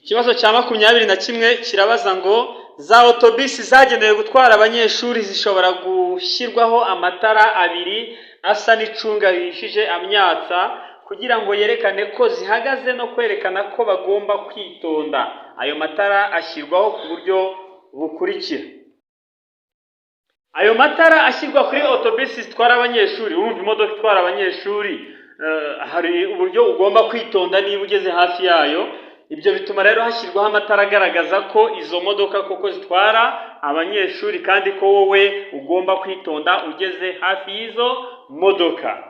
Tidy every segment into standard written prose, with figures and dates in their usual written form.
Ikibazo cya 21 kirabaza ngo za otobisi zagenewe gutwara abanyeshuri zishobora gushyirwaho amatara abiri asa n'icunga rihishije amyatsa kugira ngo yerekane ko zihagaze no kwerekana ko bagomba kwitonda. Ayo matara ashyirwaho ku buryo bukurikira. Ayo matara ashyirwa kuri otobisi zitwara abanyeshuri, urumva imodoka itwara abanyeshuri, hari uburyo ugomba kwitonda niba ugeze hafi yayo. Ibyo bituma rero hashyirwaho amatara agaragaza ko izo modoka koko zitwara abanyeshuri kandi ko wowe ugomba kwitonda ugeze hafi y'izo modoka.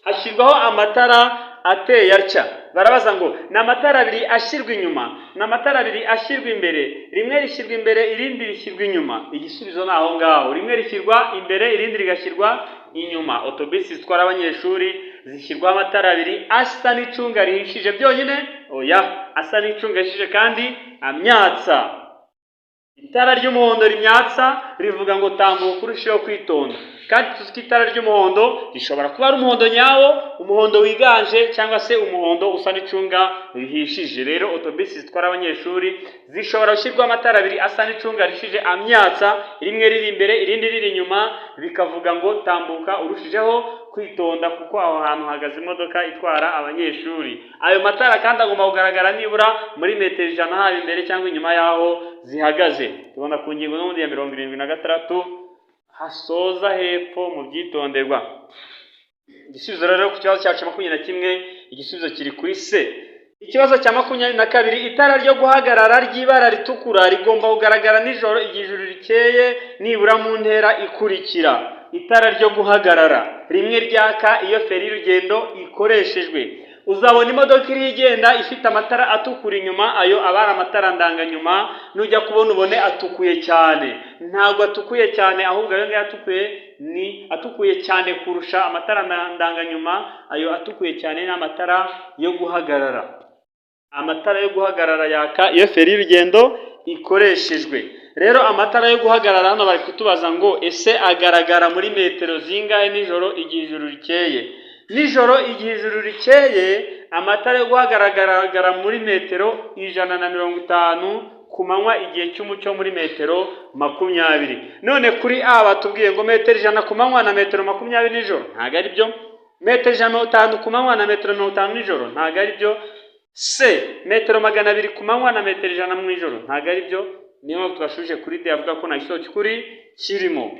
Hashyirwaho amatara ateye atya. Barabaza ngo ni amatara abiri ashyirwa inyuma, ni amatara abiri ashyirwa imbere, rimwe rishyirwa imbere irindi rishyirwa inyuma. Igisubizo ni aho ngaho, rimwe rishyirwa imbere irindi rigashyirwa inyuma. Otobisi zitwara abanyeshuri zishyirwaho amatara abiri asa n'icunga rihishije byonyine, oya, asa n'icunga rihishije kandi amyatsa. Itara ry'umuhondo rimyatsa rivuga ngo tambuka urusheho kwitonda, kandi tuzi ko itara ry'umuhondo rishobora kuba ari umuhondo nyawo, umuhondo wiganje, cyangwa se umuhondo usa n'icunga rihishije. Rero otobisi zitwara abanyeshuri zishobora gushyirwa amatara abiri asa n'icunga rihishije amyatsa, rimwe riri imbere irindi riri inyuma, bikavuga ngo tambuka urushijeho kwitonda kuko aho hantu hagaze imodoka itwara abanyeshuri. Ayo matara kandi agomba kugaragara nibura muri metero 100 haba imbere cyangwa inyuma yaho zihagaze. Tubona ku ngingo n'ubundi ya 76 hasoza hepfo mu byitonderwa. Igisubizo rero ku kibazo cyacu 21, igisubizo kiri kuri C. Ikibazo cya 22, itara ryo guhagarara ry'ibara ritukura rigomba kugaragara nijoro igihe ijuru rikeye nibura mu ntera ikurikira. Itara ryo guhagarara rimwe ryaka iyo feri y'urugendo ikoreshejwe. Uzabona imodoka iri igenda ifite amatara atukura inyuma, ayo abara amatara ndanganyuma, nujya kubona ubone atukuye cyane. Ntabwo atukuye cyane, ahubwo ayo ngayo atukuye cyane kurusha amatara ndanganyuma. Ayo atukuye cyane ni amatara yo guhagarara. Amatara yo guhagarara yaka iyo feri y'urugendo ikoreshejwe. Rero amatara yo guhagarara hano bari kutubaza ngo ese agaragara muri metero zingahe nijoro igihe ijuru rikeye? Nijoro igihe ijuru rikeye amatara yo guhagaragara muri metero 150, ku manywa igihe cy'umucyo muri metero 20. None kuri A batubwiye ngo metero 100 ku manywa na metero 20 nijoro, ntago ari byo. Metero 150 ku manywa na metero 50 nijoro, ntago ari byo. C, metero 200 ku manywa na metero 100 mu ijoro, ntago ari byo. Niyo mpamvu twashuje kuri D avuga ko nta kibazo cy'ukuri kirimo.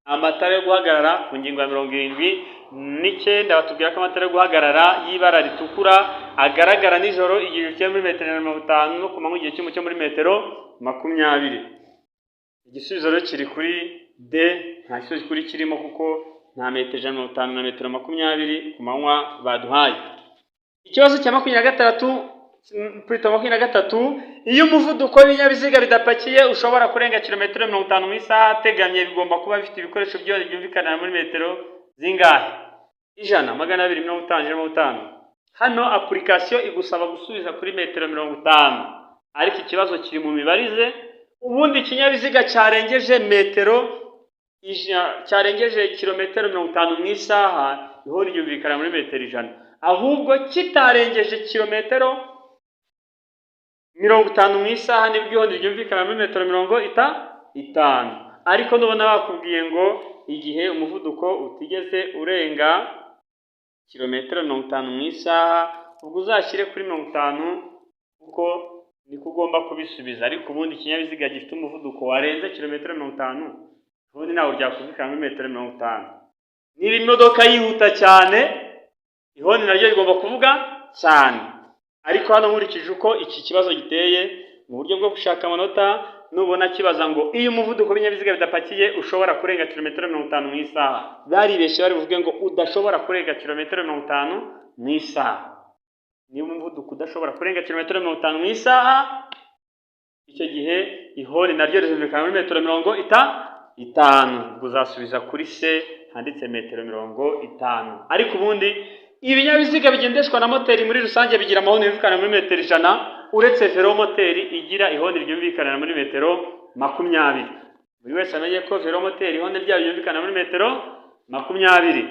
Amatara yo guhagarara ku ngingo ya 79 batubwira ko amatara yo guhagarara y'ibara ritukura agaragara nijoro igihe cyo muri metero 50 no ku manywa igihe cy'umucyo muri metero 20. Igisubizo rero kiri kuri D, nta kibazo cy'ukuri kirimo kuko nta metero 150 na metero 20 ku manywa baduhaye. Ikibazo cya 23, iyo umuvuduko w'ibinyabiziga bidapakiye ushobora kurenga kilometero 50 mu isaha ateganye, bigomba kuba bifite ibikoresho byumvikana muri metero zingahe? 100, 200, 50. Hano application igusaba gusubiza kuri metero 50, ariko ikibazo kiri mu mibarize. Ubundi ikinyabiziga cyarengeje kilometero 50 mu isaha ihora ryumvikana muri metero 100, ahubwo kitarengeje kilometero 50 mu isaha nibwo ihora ryumvikana muri metero 50. Ariko nubona bakubwiye ngo igihe umuvuduko utigeze urenga kilometero 50 mu isaha, ubwo uzashyire kuri 50 kuko niko ugomba kubisubiza. Ariko ubundi ikinyabiziga gifite umuvuduko warenze kilometero 50 ubundi nawe ryakumvikana muri metero 50. Niba imodoka yihuta cyane, ihoni naryo rigomba kuvuga cyane. Ariko hano nkurikije uko iki kibazo giteye mu buryo bwo gushaka amanota, nubona kibaza ngo iyo umuvuduko w'ibinyabiziga bidapakiye ushobora kurenga kilometero 50 mu isaha, baribeshye bari buvuge ngo udashobora kurenga kilometero 50 mu isaha. Niba umuvuduko udashobora kurenga kilometero 50 mu isaha, icyo gihe ihoni naryo rizumvikana muri metero 50. Uzasubiza kuri C handitse metero 50. Ariko ubundi ibinyabiziga bigendeshwa na moteri muri rusange bigira amahoni yumvikana muri metero 100, uretse velomoteri igira ihoni ryumvikana muri metero 20. Buri wese amenye ko velomoteri ihoni ryayo ryumvikana muri metero 20.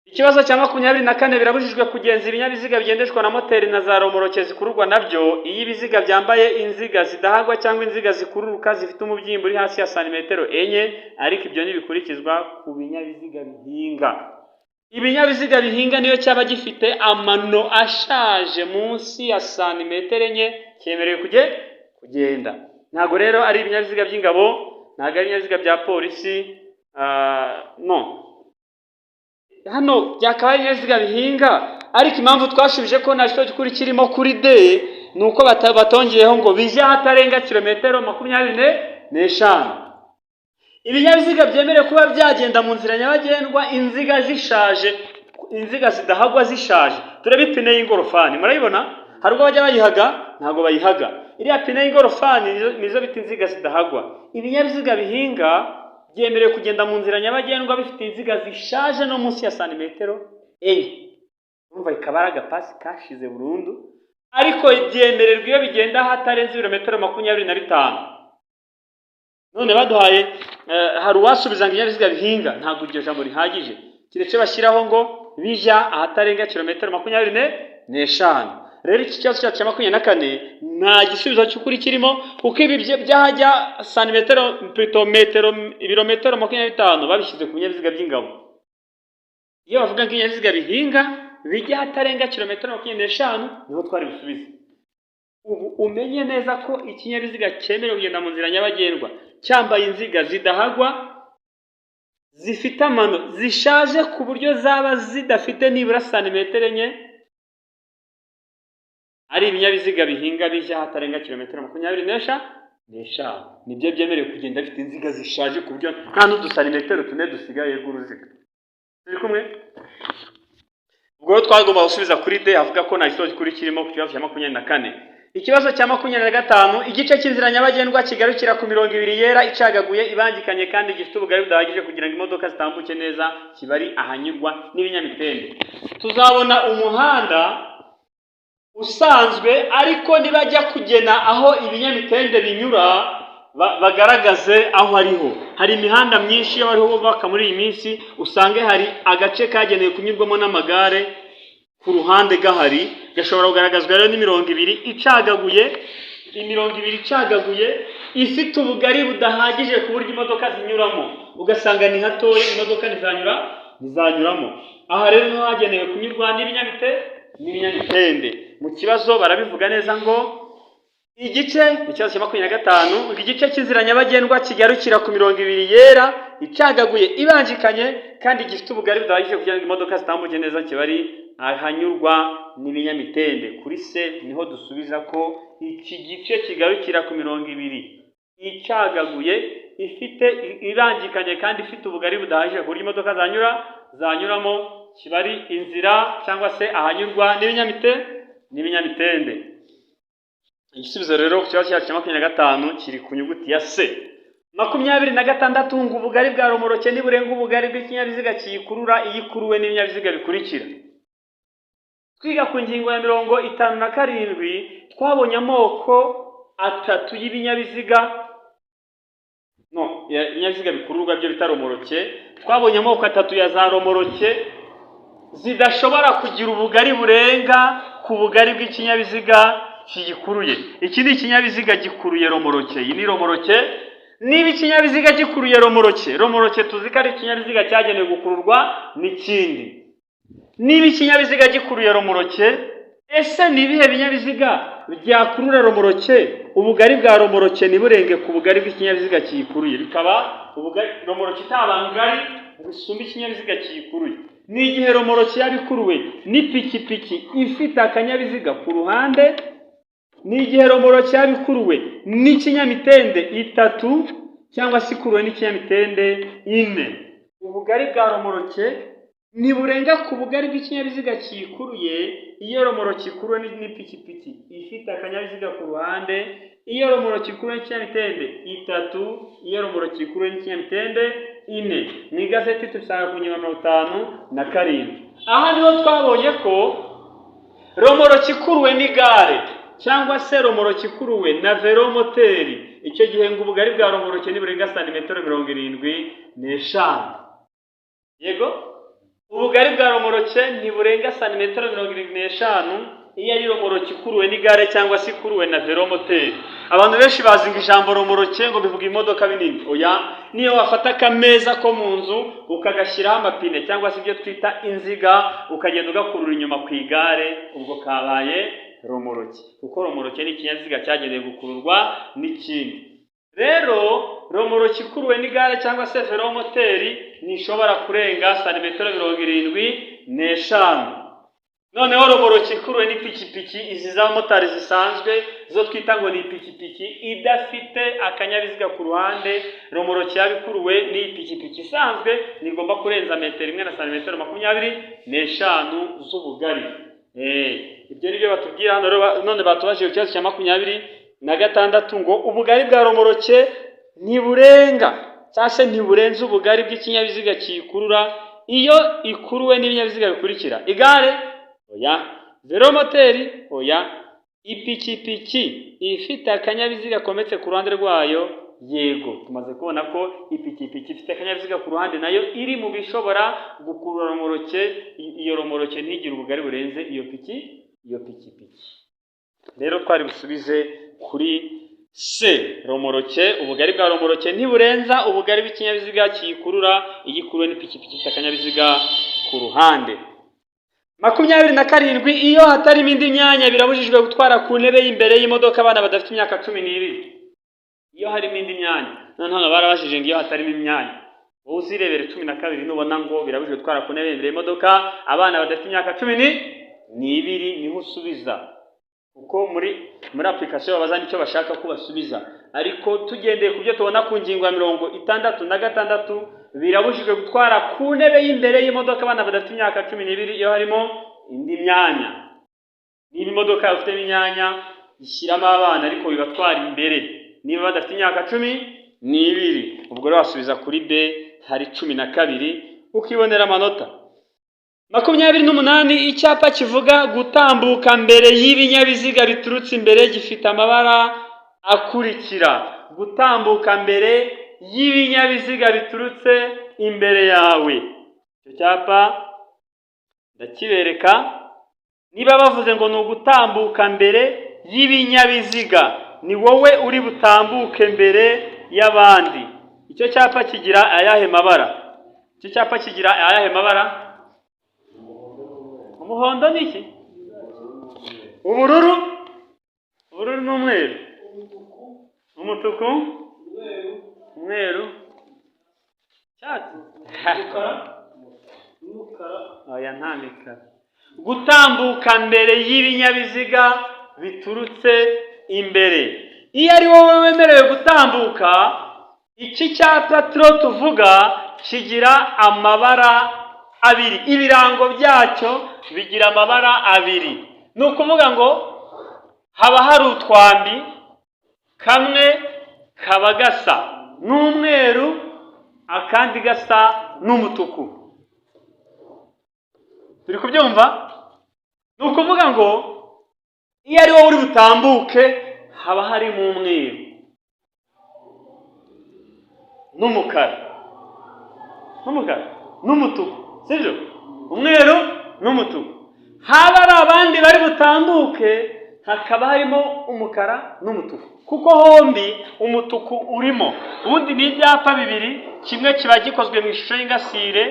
Ikibazo cya 24 birabujijwe kugenza ibinyabiziga bigendeshwa na moteri na za romoroke zikururwa nabyo iyo ibiziga byambaye inziga zidahagwa cyangwa inziga zikururuka zifite umubyimbo uri hasi ya santimetero enye, ariko ibyo ntibikurikizwa ku binyabiziga bihinga. Ibinyabiziga bihinga niyo cyaba gifite amano ashaje munsi ya santimetero enye cyemerewe kugenda. Ntabwo rero ari ibinyabiziga by'ingabo, ntabwo ari ibinyabiziga bya polisi, no. Hano byakabaye ibinyabiziga bihinga, ariko impamvu twashubije ko nta cyo kuri kirimo kuri D ni uko batongeyeho ngo bijya hatarenga kilometero 25. Ibinyabiziga byemerewe kuba byagenda mu nzira nyabagendwa inziga zishaje, inziga zidahagwa zishaje. Turebe ipine y'ingorofani, murayibona? Hari ubwo bajya bayihaga, ntabwo bayihaga. Iriya pine y'ingorofani nizo bita inziga zidahagwa. Ibinyabiziga bihinga byemerewe kugenda mu nzira nyabagendwa bifite inziga zishaje no munsi ya santimetero enye. Urumva ikaba ari agapasi kashize burundu, ariko byemererwa iyo bigenda hatarenze ibirometero 25. None baduhaye hari uwasubiza ngo ibinyabiziga bihinga, ntabwo iryo jambo rihagije, kiretse bashyiraho ngo bijya ahatarenga kilometero 25. Rero iki kibazo cya 24 nta gisubizo cy'ukuri kirimo, kuko ibi byajya santimetero ibirometero 25 babishyize ku binyabiziga by'ingabo. Iyo bavuga ngo ibinyabiziga bihinga bijya hatarenga kilometero 25 niho twari busubize. Ubu umenye neza ko ikinyabiziga cyemerewe kugenda mu nzira nyabagendwa cyambaye inziga zidahagwa zifite amano zishaje ku buryo zaba zidafite nibura santimetero enye, ari ibinyabiziga bihinga bijya hatarenga kilometero 25. Nibyo byemerewe kugenda bifite inziga zishaje ku buryo nta n'udusantimetero 4 dusigaye rw'uruziga. Turi kumwe? Ubwo twagomba gusubiza kuri D avuga ko nta kibazo kuri kirimo ku kibazo cya 24. Ikibazo cya 25, igice cy'inzira nyabagendwa kigarukira ku mirongo ibiri yera icagaguye ibangikanye kandi gifite ubugari budahagije kugira ngo imodoka zitambuke neza, kibari ahanyurwa n'ibinyamitende. Tuzabona umuhanda usanzwe, ariko nibajya kugena aho ibinyamitende binyura bagaragaze aho ariho. Hari imihanda myinshi yo bariho bubaka muri iyi minsi, usange hari agace kagenewe kunyurwamo n'amagare ku ruhande gahari, gashobora kugaragazwa rero n'imirongo ibiri icagaguye, ifite ubugari budahagije ku buryo imodoka zinyuramo, ugasanga ni hatoya imodoka ntizanyuramo. Aha rero niho hagenewe kunyurwa n'ibinyamitende. Mu kibazo barabivuga neza ngo ikibazo cya 25, igice cy'inzira nyabagendwa kigarukira ku mirongo ibiri yera icagaguye ibangikanye kandi gifite ubugari budahagije kugira ngo imodoka zitambuke neza, kibari ahanyurwa n'ibinyamitende. Kuri C niho dusubiza ko iki gice kigarukira ku mirongo ibiri icagaguye ifite ibangikanye kandi ifite ubugari budahagije ku buryo imodoka zanyuramo, kibari inzira cyangwa se ahanyurwa n'ibinyamitende. Igisubizo rero ku kibazo cya 25 kiri ku nyuguti ya C. 26, ngo ubugari bwa romoroke niburenga ubugari bw'ikinyabiziga kiyikurura iyikuruwe n'ibinyabiziga bikurikira. Twiga ku ngingo ya 57 twabonye amoko atatu y'ibinyabiziga, ibinyabiziga bikururwa byo bita romoroke. Twabonye amoko atatu ya za romoroke zidashobora kugira ubugari burenga ku bugari bw'ikinyabiziga kiyikuruye. Iki ni ikinyabiziga gikuruye romoroke, iyi ni romoroke. Niba ikinyabiziga gikuruye romoroke tuzi ko ari ikinyabiziga cyagenewe gukururwa n'ikindi. Niba ikinyabiziga gikuruye romoroke, ese ni ibihe binyabiziga byakurura romoroke ubugari bwa romoroke niburenge ku bugari bw'ikinyabiziga kiyikuruye, bikaba romoroke itabangari gusumba ikinyabiziga kiyikuruye? Ni igihe romoroke yabikuruwe n'ipikipiki ifite akanyabiziga ku ruhande, ni igihe romoroke yabikuruwe n'ikinyamitende 3 cyangwa se ikuruwe n'ikinyamitende 4. Ubugari bwa romoroke niburenga ku bugari bw'ikinyabiziga kiyikuruye iyo romoroke ikuruwe n'ipikipiki ifite akanyabiziga ku ruhande, iyo romoroke ikuruwe n'ikinyamitende 3, iyo romoroke ikuruwe n'ikinyamitende 4. Mu igazeti tusanga ku ngingo 57. Aha niho twabonye ko romoroke ikuruwe n'igare cyangwa se romoroke ikuruwe na velomoteri, icyo gihe ngo ubugari bwa romoroke niburenga santimetero 75. Yego, ubugari bwa romoroke ntiburenga santimetero 75 iyo ari romoroke ikuruwe n'igare cyangwa se ikuruwe na velomoteri. Abantu benshi bazi ngo ijambo romoroke ngo bivuga imodoka binini. Oya, niyo wafata akameza ko mu nzu ukagashyiraho amapine cyangwa se ibyo twita inziga ukagenda ugakurura inyuma ku igare, ubwo kabaye romoroke, kuko romoroke ni ikinyabiziga cyagenewe gukururwa n'ikindi. Rero romoroke ikuruwe n'igare cyangwa se velomoteri ntishobora kurenga santimetero 75. Noneho romoroke ikuruwe n'ipikipiki, izi za motari zisanzwe zo twita ngo ni ipikipiki idafite akanyabiziga ku ruhande, romoroke yabikuruwe n'ipikipiki isanzwe nigomba kurenza metero 1 na santimetero 25 z'ubugari. Ibyo nibyo batubwira hano. None batubajije ikibazo cya 26 ngo ubugari bwa romoroke ntiburenga cyangwa se ntiburenze ubugari bw'ikinyabiziga kiyikurura iyo ikuruwe n'ibinyabiziga bikurikira: igare, oya; velomoteri, oya; ipikipiki ifite akanyabiziga kometse ku ruhande rwayo, yego. Tumaze kubona ko ipikipiki ifite akanyabiziga ku ruhande nayo iri mu bishobora gukurura romoroke. Iyo romoroke ntigire ubugari burenze iyo pikipiki. Rero twari busubize kuri C, romoroke. Ubugari bwa romoroke ntiburenza ubugari bw'ikinyabiziga kiyikurura igikuruwe n'ipikipiki ifite akanyabiziga ku ruhande. 27 iyo hatarimo indi myanya birabujijwe gutwara ku ntebe y'imbere y'imodoka abana badafite imyaka 12. Iyo harimo indi myanya, noneho barabashije ngo iyo hatarimo imyanya, wowe uzirebere 12 nubona ngo birabujijwe gutwara ku ntebe y'imbere y'imodoka abana badafite imyaka 12 niho usubiza, kuko muri application babaza nicyo bashaka ko basubiza. Ariko tugendeye ku byo tubona ku ngingo ya 66, birabujijwe gutwara ku ntebe y'imbere y'imodoka abana badafite imyaka 12 iyo harimo indi myanya. Niba imodoka ifite imyanya ishyiramo abana ariko bibatwara imbere niba badafite imyaka 12, ubwo rero wasubiza kuri B, hari 12 ukibonera amanota. 28 icyapa kivuga gutambuka mbere y'ibinyabiziga biturutse imbere gifite amabara akurikira: gutambuka mbere y'ibinyabiziga biturutse imbere yawe. Icyo cyapa ndakibereka. Niba bavuze ngo ni ugutambuka mbere y'ibinyabiziga, ni wowe uri butambuke mbere y'abandi. Icyo cyapa kigira ayahe mabara? Icyo cyapa kigira ayahe mabara? Umuhondo ni iki? Ubururu n'umweru. Umutuku, umweru, cyatsi, oya nta mikara. Gutambuka mbere y'ibinyabiziga biturutse imbere. Iyo ari wowe wemerewe gutambuka, iki cyapa tuvuga kigira amabara abiri. Ibirango byacyo bigira amabara abiri. Ni ukuvuga ngo haba hari utwambi, kamwe kaba gasa n'umweru, akandi gasa n'umutuku. Turi kubyumva? Ni ukuvuga ngo iyo ari wowe uri butambuke haba harimo umweru n'umukara n'umutuku, sibyo? Umweru n'umutuku. Haba ari abandi bari butambuke hakaba harimo umukara n'umutuku, kuko hombi umutuku urimo. Ubundi ni ibyapa bibiri, kimwe kiba gikozwe mu ishusho y'ingasire,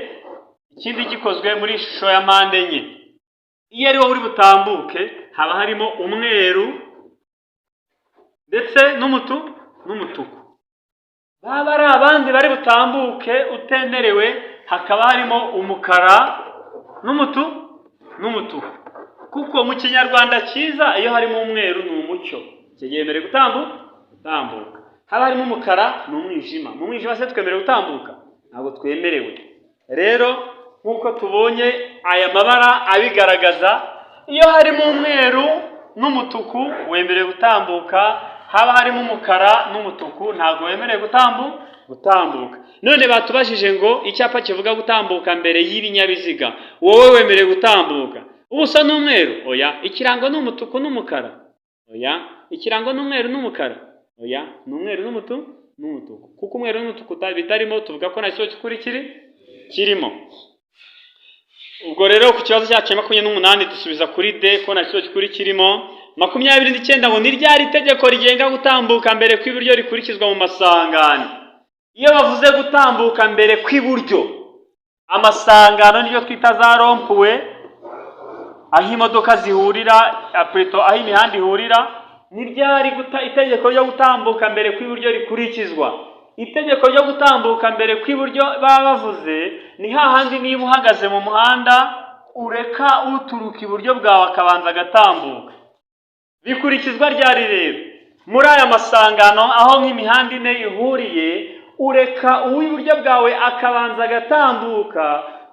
ikindi gikozwe muri ishusho ya mpande enye. Iyo ari wowe uri butambuke haba harimo umweru ndetse n'umutuku. Baba ari abandi bari butambuke utemerewe hakaba harimo umukara n'umutuku. Kuko mu kinyarwanda cyiza iyo harimo umweru ni umucyo, cyemerewe gutambuka. Haba harimo umukara ni umwijima. Mu mwijima se twemerewe gutambuka? Ntabwo twemerewe. Rero nk'uko tubonye aya mabara abigaragaza, iyo harimo umweru n'umutuku wemerewe gutambuka, haba harimo umukara n'umutuku ntabwo wemerewe gutambuka. None batubajije ngo icyapa kivuga gutambuka mbere y'ibinyabiziga, wowe wemerewe gutambuka. Ubusa n'umweru? Oya. Ikirango ni umutuku n'umukara? Oya. Ikirango ni umweru n'umukara? Oya. Ni umweru n'umutuku. Kuko umweru n'umutuku bitarimo tuvuga ko nta kibazo cy'ukuri kirimo. Ubwo rero ku kibazo cyacu 28 dusubiza kuri D ko na cyo kuri kirimo 29 ngo ni ryari itegeko rigenga gutambuka mbere kw'iburyo rikurikizwa mu masangano. Iyo bavuze gutambuka mbere kw'iburyo, amasangano niyo twita za rompuwe, aho imodoka zihurira, aho imihanda ihurira, ni ryari itegeko ryo gutambuka mbere kw'iburyo rikurikizwa. Itegeko ryo gutambuka mbere kw'iburyo baba bavuze ni hahandi niba uhagaze mu muhanda ureka uturuka iburyo bwawe akabanza agatambuka. Bikurikizwa ryari rero? Muri aya masangano aho nk'imihanda ine ihuriye, ureka uw'iburyo bwawe akabanza agatambuka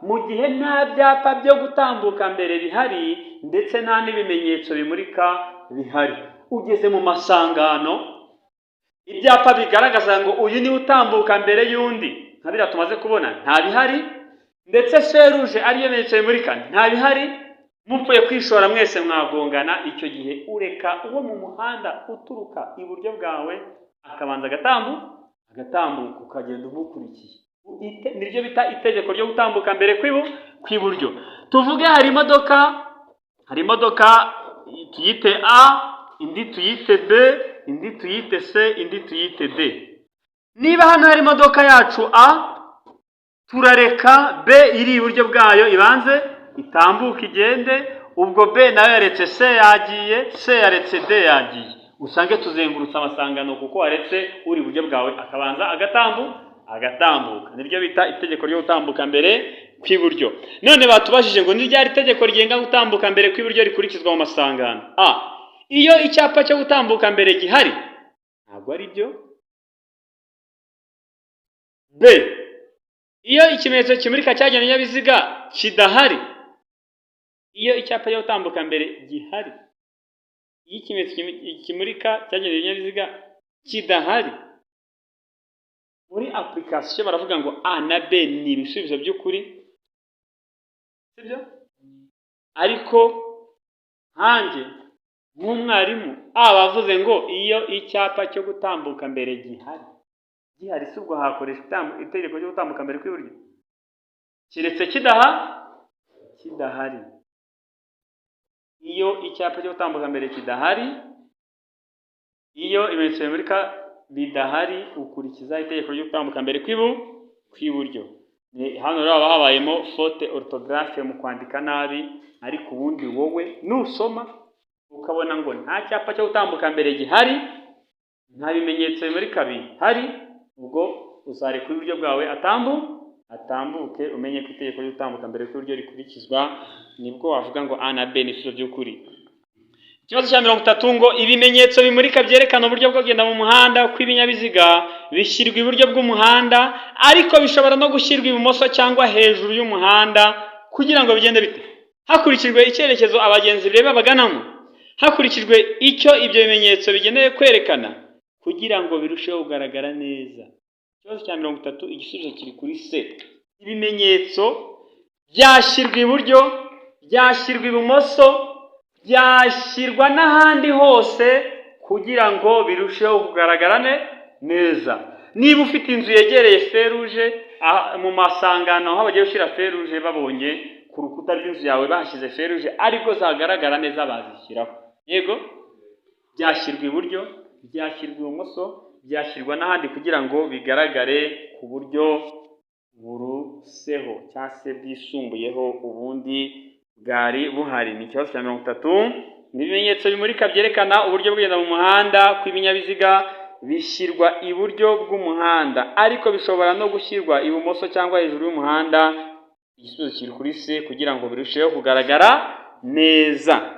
mu gihe nta byapa byo gutambuka mbere bihari ndetse nta n'ibimenyetso bimurika bihari. Ugeze mu masangano, ibyapa bigaragaza ngo uyu ni utambuka mbere y'undi, nka biriya tumaze kubona nta bihari, ndetse feruje ariyo bimenyetso bimurika nta bihari, mupfuye kwishora mwese mwagongana. Icyo gihe ureka uwo mu muhanda uturuka iburyo bwawe akabanza agatambuka ukagenda umukurikiye. Niryo bita itegeko ryo gutambuka mbere kw'iburyo. Tuvuge hari imodoka tuyite A, indi tuyite B, indi tuyite C, indi tuyite D. Niba hano hari imodoka yacu A, turareka B iri iburyo bwayo ibanze itambuka igende, ubwo B nayo yaretse C yagiye, C yaretse D yagiye. Usange tuzengurutse amasangano kuko waretse uri iburyo bwawe akabanza agatambuka. Niryo bita itegeko ryo gutambuka mbere kw'iburyo. None batubajije ngo ni ryari itegeko rigenga gutambuka mbere kw'iburyo rikurikizwa mu masangano. A, iyo icyapa cyo gutambuka mbere gihari, ntabwo ari byo. B, iyo ikimenyetso kimurika cyagenewe ibinyabiziga kidahari. Iyo icyapa cyo gutambuka mbere gihari, iyo ikimenyetso kimurika cyagenewe ibinyabiziga kidahari. Muri application baravuga ngo A na B ni ibisubizo by'ukuri, sibyo? Ariko hanjye nk'umwarimu bavuze ngo iyo icyapa cyo gutambuka mbere gihari si ubwo hakoreshwa itegeko ryo gutambuka mbere kw'iburyo, kiretse kidahari. Iyo icyapa cyo gutambuka mbere kidahari, iyo ibimenyetso bimurika bidahari, ukurikiza itegeko ryo gutambuka mbere kw'iburyo. Hano rero haba habayemo faute orthographe mu kwandika nabi, ariko ubundi wowe nusoma ukabona ngo nta cyapa cyo gutambuka mbere gihari, nta bimenyetso bimurika bihari, ubwo uzareka iburyo bwawe atambuke, umenye ko itegeko ryo gutambuka mbere kw'iburyo rikurikizwa. Nibwo wavuga ngo A na B ni ibisubizo by'ukuri. Ikibazo cya 30 ngo ibimenyetso bimurika byerekana uburyo bwo kugenda mu muhanda kw'ibinyabiziga bishyirwa iburyo bw'umuhanda, ariko bishobora no gushyirwa ibumoso cyangwa hejuru y'umuhanda kugira ngo bigende bite? Hakurikijwe icyerekezo abagenzi bireba baganamo, hakurikijwe icyo ibyo bimenyetso bigenewe kwerekana kugira ngo birusheho kugaragara neza. Ikibazo cya 30 igisubizo kiri kuri C. Ibimenyetso byashyirwa iburyo, byashyirwa ibumoso, byashyirwa n'ahandi hose kugira ngo birusheho kugaragara neza. Niba ufite inzu yegereye feruje, mu masangano aho bagiye gushyira feruje babonye ku rukuta rw'inzu yawe bahashyize feruje ariko zagaragara neza bazishyiraho. Yego, byashyirwa iburyo, byashyirwa ibumoso, byashyirwa n'ahandi kugira ngo bigaragare ku buryo buruseho cyangwa se bwisumbuyeho ubundi bwari buhari. Ni ikibazo cya 30. Ibimenyetso bimurika byerekana uburyo bwo kugenda mu muhanda kw'ibinyabiziga bishyirwa iburyo bw'umuhanda, ariko bishobora no gushyirwa ibumoso cyangwa hejuru y'umuhanda. Igisubizo kiri kuri C kugira ngo birusheho kugaragara neza.